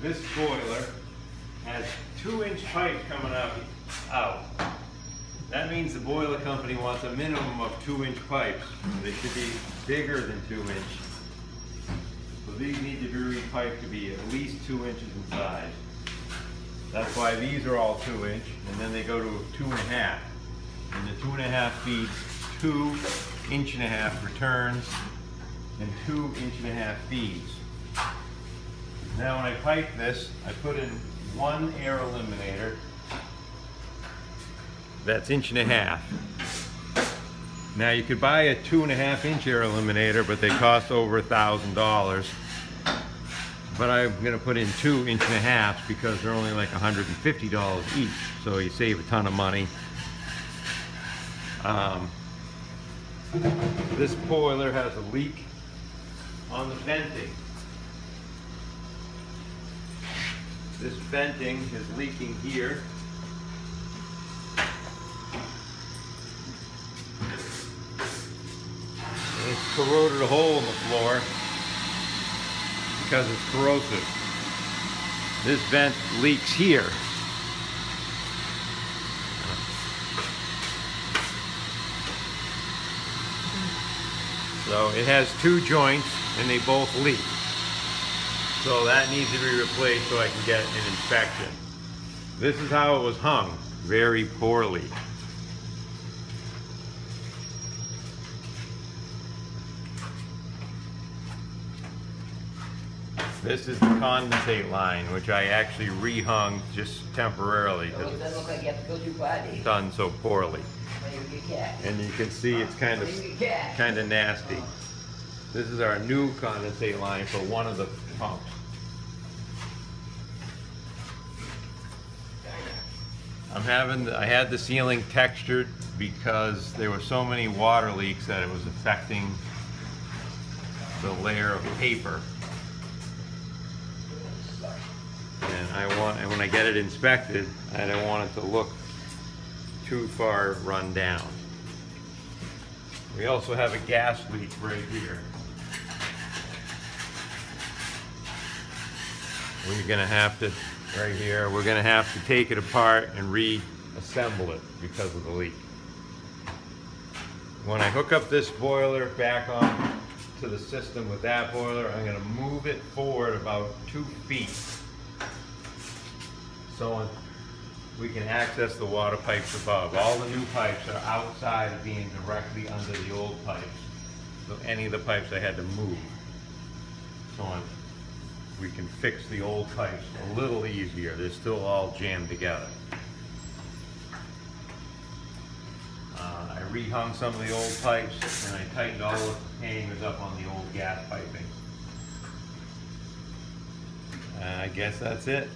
this boiler has 2-inch pipe coming out. That means the boiler company wants a minimum of 2-inch pipes. They should be bigger than 2 inch. So these need to be repiped to be at least 2 inches in size. That's why these are all 2 inch, and then they go to 2.5. And the 2.5 feeds 2 1.5 returns and 2 1.5 feeds. Now when I pipe this, I put in 1 air eliminator that's 1.5 inches. Now you could buy a 2.5 inch air eliminator, but they cost over $1,000. But I'm going to put in 2 1.5 inches because they're only like $150 each, so you save a ton of money. This boiler has a leak on the venting. This venting is leaking here. And it's corroded a hole in the floor because it's corrosive. This vent leaks here. So it has 2 joints and they both leak. So that needs to be replaced so I can get an inspection. This is how it was hung, very poorly. This is the condensate line, which I actually rehung just temporarily because it's done so poorly. And you can see it's kind of nasty. This is our new condensate line for one of the pumps. I had the ceiling textured because there were so many water leaks that it was affecting the layer of paper. And when I get it inspected, I don't want it to look too far run down. We also have a gas leak right here. We're gonna have to, right here, we're gonna have to take it apart and reassemble it because of the leak. When I hook up this boiler back on to the system with that boiler, I'm gonna move it forward about 2 feet. So we can access the water pipes above. All the new pipes are outside of being directly under the old pipes. So any of the pipes I had to move. So we can fix the old pipes a little easier. They're still all jammed together. I rehung some of the old pipes and I tightened all the hangers up on the old gas piping. I guess that's it.